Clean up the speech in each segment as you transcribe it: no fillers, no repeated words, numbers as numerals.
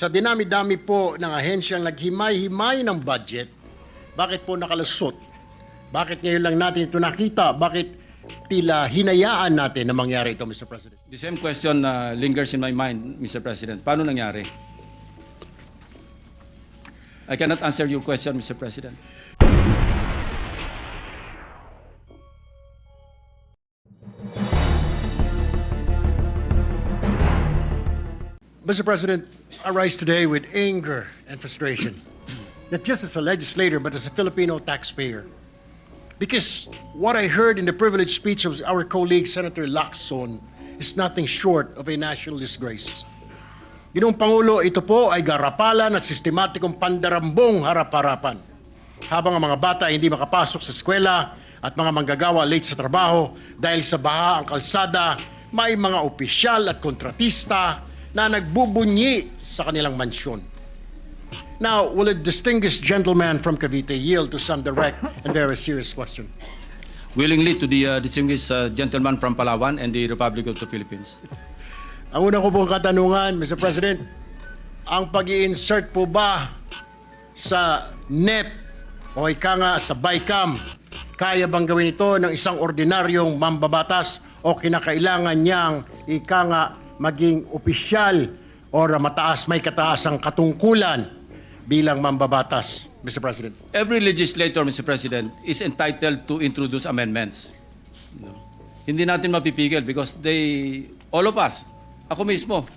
Sa dinami-dami po ng ahensyang naghimay-himay ng budget, bakit po nakalusot? Bakit ngayon lang natin ito nakita? Bakit tila hinayaan natin na mangyari ito, Mr. President? The same question lingers in my mind, Mr. President. Paano nangyari? I cannot answer your question, Mr. President. Mr. President, I rise today with anger and frustration, not just as a legislator, but as a Filipino taxpayer. Because what I heard in the privileged speech of our colleague, Senator Lacson, is nothing short of a national disgrace. Ginoong Pangulo, ito po ay garapalan at sistematikong pandarambong harap-harapan. Habang ang mga bata ay hindi makapasok sa eskwela at mga manggagawa late sa trabaho dahil sa baha ang kalsada, may mga opisyal at kontratista na nagbubunyi sa kanilang mansyon. Now, will a distinguished gentleman from Cavite yield to some direct and very serious question? Willingly to the distinguished gentleman from Palawan and the Republic of the Philippines. Ang una ko pong katanungan, Mr. President, ang pag-i-insert po ba sa NEP o ika nga sa BICAM, kaya bang gawin ito ng isang ordinaryong mambabatas o kinakailangan niyang ika nga maging opisyal o mataas, may kataasang katungkulan bilang mambabatas, Mr. President? Every legislator, Mr. President, is entitled to introduce amendments. No. Hindi natin mapipigil because all of us, ako mismo,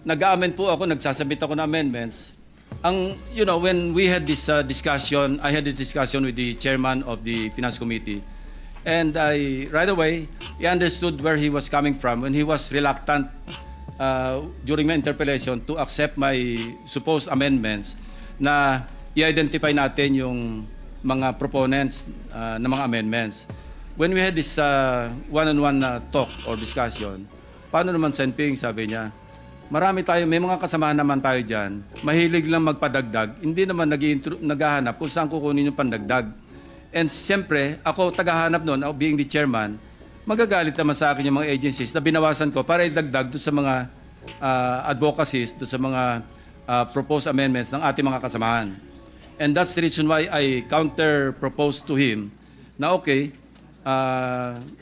nag-amend po ako, nagsasubmit ako ng amendments. When we had this discussion, I had a discussion with the chairman of the Finance Committee, and right away, he understood where he was coming from when he was reluctant during my interpellation to accept my supposed amendments na i-identify natin yung mga proponents ng mga amendments. When we had this one-on-one talk or discussion, paano naman, Senping, sabi niya, marami tayo, may mga kasama naman tayo dyan, mahilig lang magpadagdag, hindi naman naghahanap kung saan kukunin yung pandagdag. And siyempre, ako tagahanap noon, being the chairman, magagalit naman sa akin yung mga agencies na binawasan ko para idagdag doon sa mga advocacies, doon sa mga proposed amendments ng ating mga kasamahan. And that's the reason why I counter-proposed to him na okay,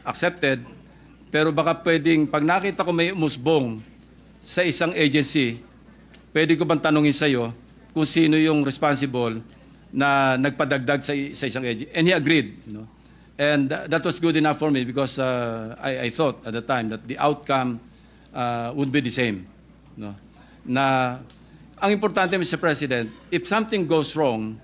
accepted, pero baka pwedeng, pag nakita ko may umusbong sa isang agency, pwede ko bang tanungin sa iyo kung sino yung responsible na nagpadagdag sa isang agency? And he agreed. You know? And that was good enough for me because I thought at the time that the outcome would be the same. No? Na ang importante, Mr. President, if something goes wrong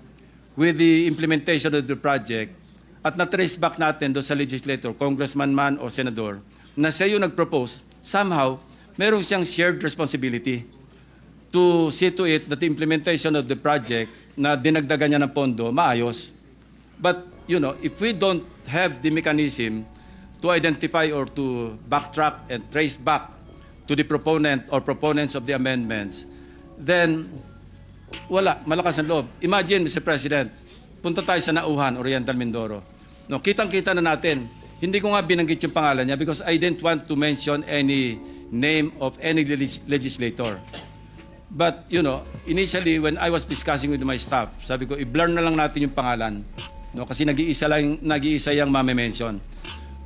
with the implementation of the project at na-trace back natin doon sa legislator, congressman man o senador, na siya yung nag-propose, somehow, meron siyang shared responsibility to see to it that the implementation of the project na dinagdagan niya ng pondo, maayos. But, if we don't have the mechanism to identify or to backtrack and trace back to the proponent or proponents of the amendments, then, wala, malakas ang loob. Imagine, Mr. President, punta tayo sa Nauhan, Oriental Mindoro. No, kitang-kita na natin. Hindi ko nga binanggit yung pangalan niya because I didn't want to mention any name of any legislator. But, initially, when I was discussing with my staff, sabi ko, i-blur na lang natin yung pangalan. No, kasi nag-iisa yung mame-mention.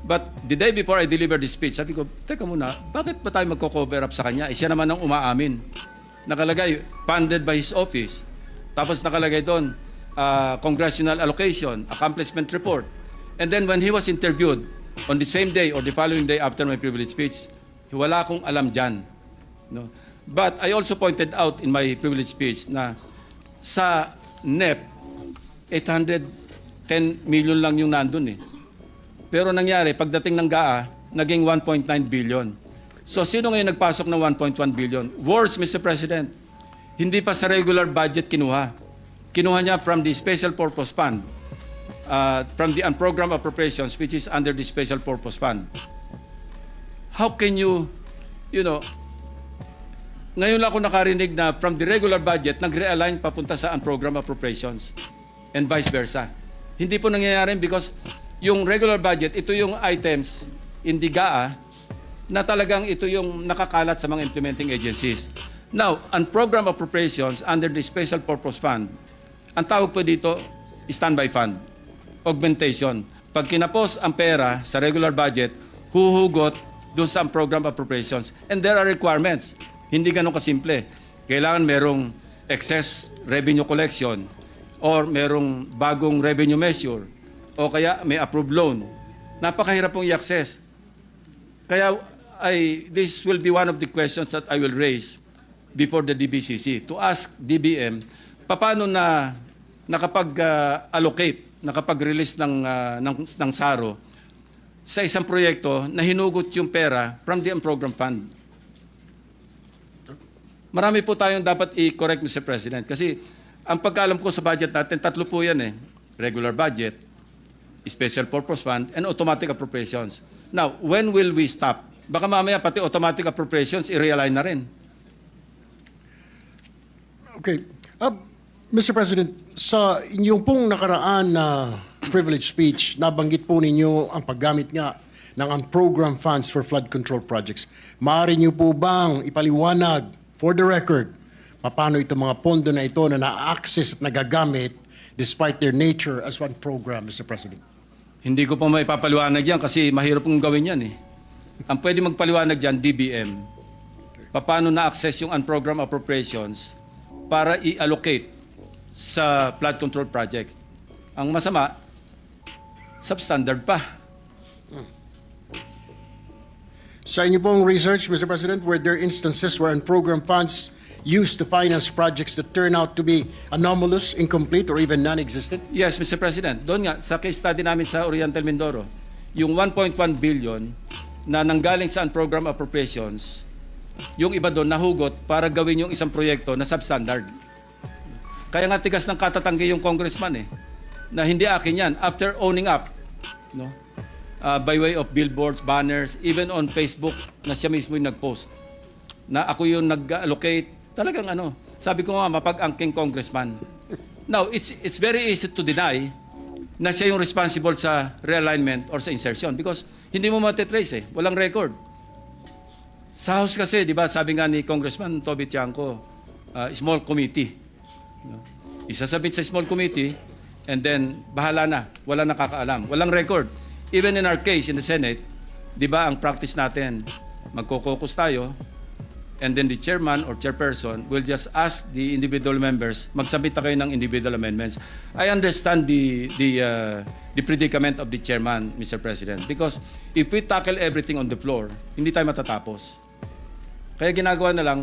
But the day before I delivered the speech, sabi ko, teka muna, bakit ba tayo magko-cover up sa kanya? Siya naman ang umaamin. Nakalagay, funded by his office. Tapos nakalagay doon, congressional allocation, accomplishment report. And then when he was interviewed on the same day or the following day after my privilege speech, wala akong alam dyan. No? But I also pointed out in my privilege speech na sa NEP, 810 million lang yung nandun eh. Pero nangyari, pagdating ng GAA, naging 1.9 billion. So sino ngayon nagpasok ng 1.1 billion? Worse, Mr. President, hindi pa sa regular budget kinuha. Kinuha niya from the Special Purpose Fund, from the unprogrammed appropriations, which is under the Special Purpose Fund. How can you, ngayon lang ako nakarinig na from the regular budget, nag-realign papunta sa unprogrammed appropriations and vice versa. Hindi po nangyayari because yung regular budget, ito yung items in the GAA na talagang ito yung nakakalat sa mga implementing agencies. Now, on program appropriations under the Special Purpose Fund, ang tawag po dito, standby fund, augmentation. Pag kinapos ang pera sa regular budget, huhugot doon sa program appropriations. And there are requirements. Hindi ganun kasimple. Kailangan merong excess revenue collection or merong bagong revenue measure o kaya may approved loan. Napakahirap pong i-access. Kaya this will be one of the questions that I will raise before the DBCC to ask DBM paano na nakapag-allocate, nakapag-release ng SARO sa isang proyekto na hinugot yung pera from the program fund. Marami po tayong dapat i-correct, Mr. President, kasi ang pagkaalam ko sa budget natin, tatlo po yan eh. Regular budget, special purpose fund, and automatic appropriations. Now, when will we stop? Baka mamaya pati automatic appropriations i-realign na rin. Okay. Mr. President, sa inyong pong nakaraan na privilege speech, nabanggit po ninyo ang paggamit nga ng unprogrammed funds for flood control projects. Maaari niyo po bang ipaliwanag, for the record, paano itong mga pondo na ito na na-access at nagagamit despite their nature as one program, Mr. President? Hindi ko pa maipapaliwanag yan kasi mahirap pong gawin yan eh. Ang pwede magpaliwanag dyan, DBM, paano na-access yung unprogrammed appropriations para i-allocate sa flood control project. Ang masama, substandard pa. Sa inyo pong research, Mr. President, were there instances where unprogrammed funds used to finance projects that turn out to be anomalous, incomplete, or even non-existent? Yes, Mr. President. Doon nga, sa case study namin sa Oriental Mindoro, yung 1.1 billion na nanggaling sa unprogrammed appropriations, yung iba doon nahugot para gawin yung isang proyekto na substandard. Kaya nga tigas ng katatanggi yung congressman eh, na hindi akin yan. After owning up, no, by way of billboards, banners, even on Facebook, na siya mismo yung nag-post, na ako yung nag-allocate, talagang ano, sabi ko nga, mapag-angking congressman. Now, it's very easy to deny na siya yung responsible sa realignment or sa insertion because hindi mo matitrace eh, walang record. Sa House kasi, di ba, sabi nga ni Congressman Toby Tiangco, small committee. No? Isasabit sa small committee and then bahala na, wala nakakaalam, walang record. Even in our case in the Senate, di ba ang practice natin, magko-caucus tayo and then the chairman or chairperson will just ask the individual members, magsabit na kayo ng individual amendments. I understand the predicament of the chairman, Mr. President, because if we tackle everything on the floor, hindi tayo matatapos. Kaya ginagawa na lang,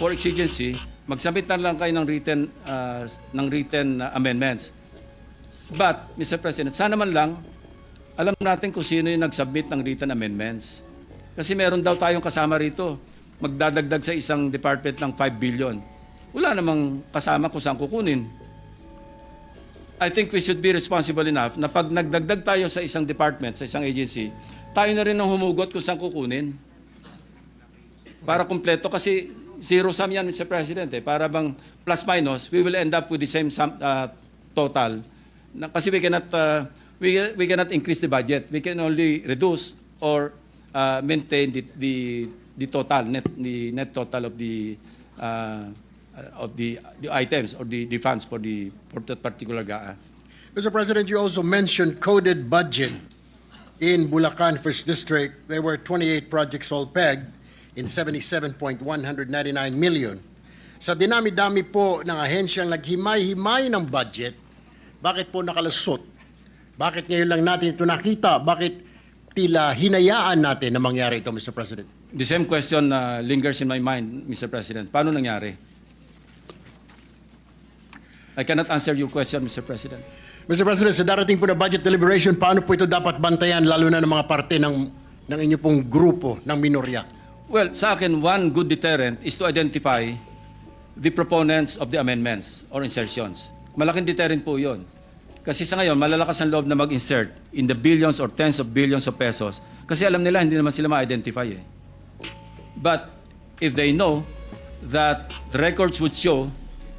for exigency, magsabit na lang kayo ng written amendments. But, Mr. President, sana man lang, alam natin kung sino yung nag-submit ng written amendments. Kasi meron daw tayong kasama rito, magdadagdag sa isang department ng 5 billion. Wala namang kasama kung saan kukunin. I think we should be responsible enough na pag nagdagdag tayo sa isang department, sa isang agency, tayo na rin ang humugot kung saan kukunin. Para kumpleto kasi zero sum yan, Mr. President. Para bang plus minus, we will end up with the same sum, total. Kasi we cannot increase the budget. We can only reduce or maintain the total net total of the items or the funds for that particular GAA. Mr. President, you also mentioned coded budget in Bulacan First District. There were 28 projects all pegged in 77.199 million. Sa dinami-dami po ng ahensyang naghimay-himay ng budget, bakit po nakalusot? Bakit ngayon lang natin ito nakita? Bakit tila hinayaan natin na mangyari ito, Mr. President? The same question lingers in my mind, Mr. President. Paano nangyari? I cannot answer your question, Mr. President. Mr. President, sa darating po na budget deliberation, paano po ito dapat bantayan, lalo na ng mga parte ng inyo pong grupo ng minorya? Well, sa akin, one good deterrent is to identify the proponents of the amendments or insertions. Malaking deterrent po yun. Kasi sa ngayon, malalakas ang loob na mag-insert in the billions or tens of billions of pesos. Kasi alam nila, hindi naman sila ma-identify eh. But if they know that the records would show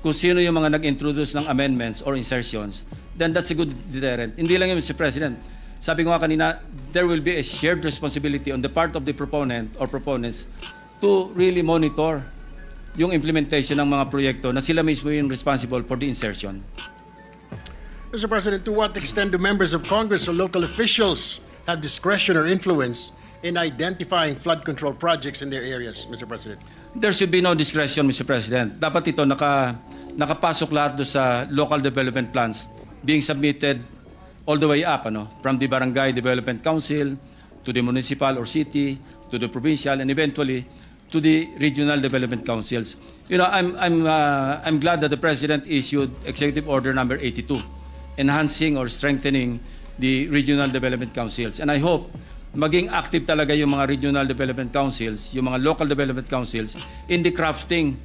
kung sino yung mga nag-introduce ng amendments or insertions, then that's a good deterrent. Hindi lang yun, Mr. President. Sabi ko nga kanina, there will be a shared responsibility on the part of the proponent or proponents to really monitor yung implementation ng mga proyekto na sila mismo yung responsible for the insertion. Mr. President, to what extent do members of Congress or local officials have discretion or influence in identifying flood control projects in their areas, Mr. President? There should be no discretion, Mr. President. Dapat ito nakapasok lahat do sa local development plans being submitted all the way up, from the Barangay Development Council to the municipal or city to the provincial and eventually to the regional development councils. I'm glad that the President issued Executive Order number 82, enhancing or strengthening the regional development councils. And I hope maging active talaga yung mga regional development councils, yung mga local development councils in the crafting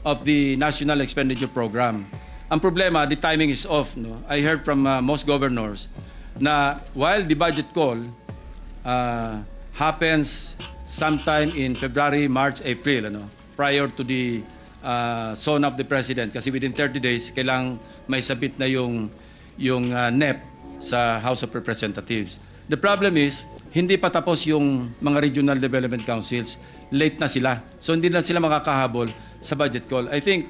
of the National Expenditure Program. Ang problema, the timing is off. I heard from most governors na while the budget call happens sometime in February, March, April, prior to the zone of the President, kasi within 30 days, kailangang may sabit na yung NEP sa House of Representatives. The problem is, hindi pa tapos yung mga regional development councils. Late na sila. So hindi na sila makakahabol sa budget call. I think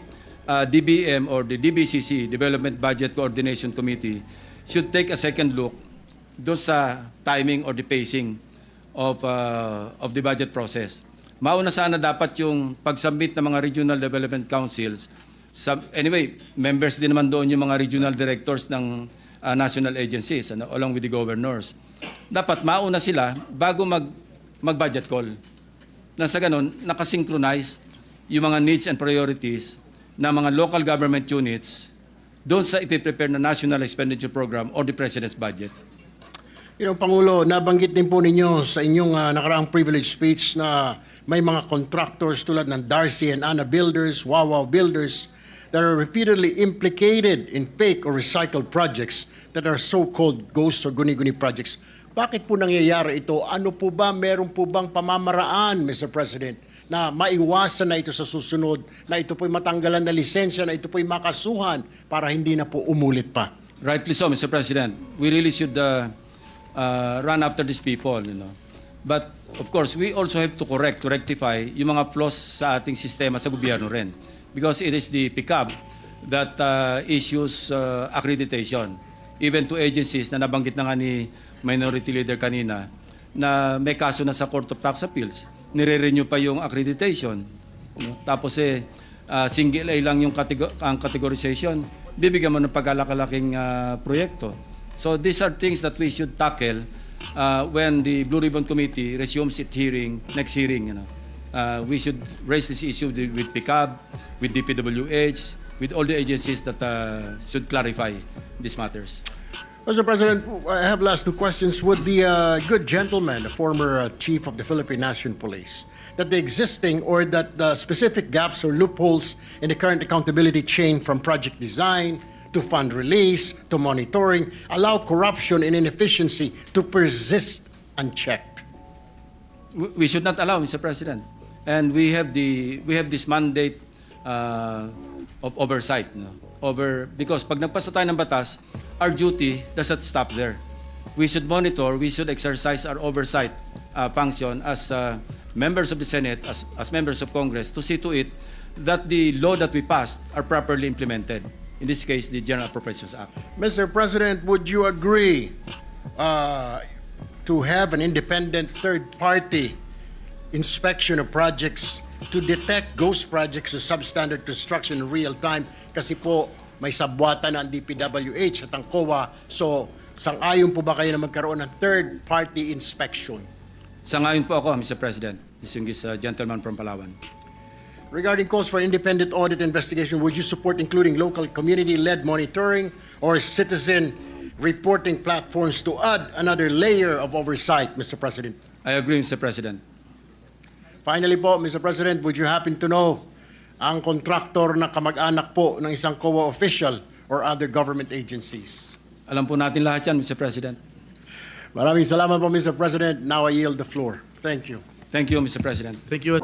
DBM or the DBCC, Development Budget Coordination Committee, should take a second look doon sa timing or the pacing of the budget process. Mauna sana dapat yung pag-submit ng mga regional development councils. Anyway, members din naman doon yung mga regional directors ng national agencies, along with the governors. Dapat mauna sila bago mag-budget call. Na sa ganun, nakasynchronize yung mga needs and priorities ng mga local government units doon sa ipiprepare na National Expenditure Program or the President's budget. Pangulo, nabanggit din po ninyo sa inyong nakaraang privilege speech na may mga contractors tulad ng Darcy and Anna Builders, Wawaw Builders, that are repeatedly implicated in fake or recycled projects that are so-called ghost or guni-guni projects. Bakit po nangyayari ito? Ano po ba, meron po bang pamamaraan, Mr. President, na maiwasan na ito sa susunod, na ito po'y matanggalan na lisensya, na ito po'y makasuhan para hindi na po umulit pa? Rightly so, Mr. President. We really should run after these people, But, of course, we also have to rectify yung mga flaws sa ating sistema sa gobyerno rin. Because it is the PICAB that issues accreditation. Even to agencies na nabanggit na nga ni Minority Leader kanina, na may kaso na sa Court of Tax Appeals, nire-renew pa yung accreditation. Tapos single A lang yung ang categorization, bibigyan mo ng pagkalakalaking proyekto. So these are things that we should tackle when the Blue Ribbon Committee resumes its hearing, next hearing. We should raise this issue with PICAB, with DPWH, with all the agencies that should clarify these matters. Mr. President, I have last two questions. Would the good gentleman, the former chief of the Philippine National Police, that the existing or that the specific gaps or loopholes in the current accountability chain from project design to fund release to monitoring allow corruption and inefficiency to persist unchecked? We should not allow, Mr. President. And we have this mandate of oversight, because pag nagpasa tayo ng batas, our duty doesn't stop there. We should monitor, we should exercise our oversight function as members of the Senate, as members of Congress, to see to it that the law that we passed are properly implemented. In this case, the General Appropriations Act. Mr. President, would you agree to have an independent third-party inspection of projects to detect ghost projects or substandard construction in real time? Kasi po, may sabwatan ng DPWH at ang COA. So, sang-ayon po ba kayo na magkaroon ng third-party inspection? Sang-ayon po ako, Mr. President, distinguished gentleman from Palawan. Regarding calls for independent audit investigation, would you support including local community-led monitoring or citizen reporting platforms to add another layer of oversight, Mr. President? I agree, Mr. President. Finally po, Mr. President, would you happen to know ang kontraktor na kamag-anak po ng isang COA official or other government agencies? Alam po natin lahat yan, Mr. President. Maraming salamat po, Mr. President. Now I yield the floor. Thank you. Thank you, Mr. President. Thank you.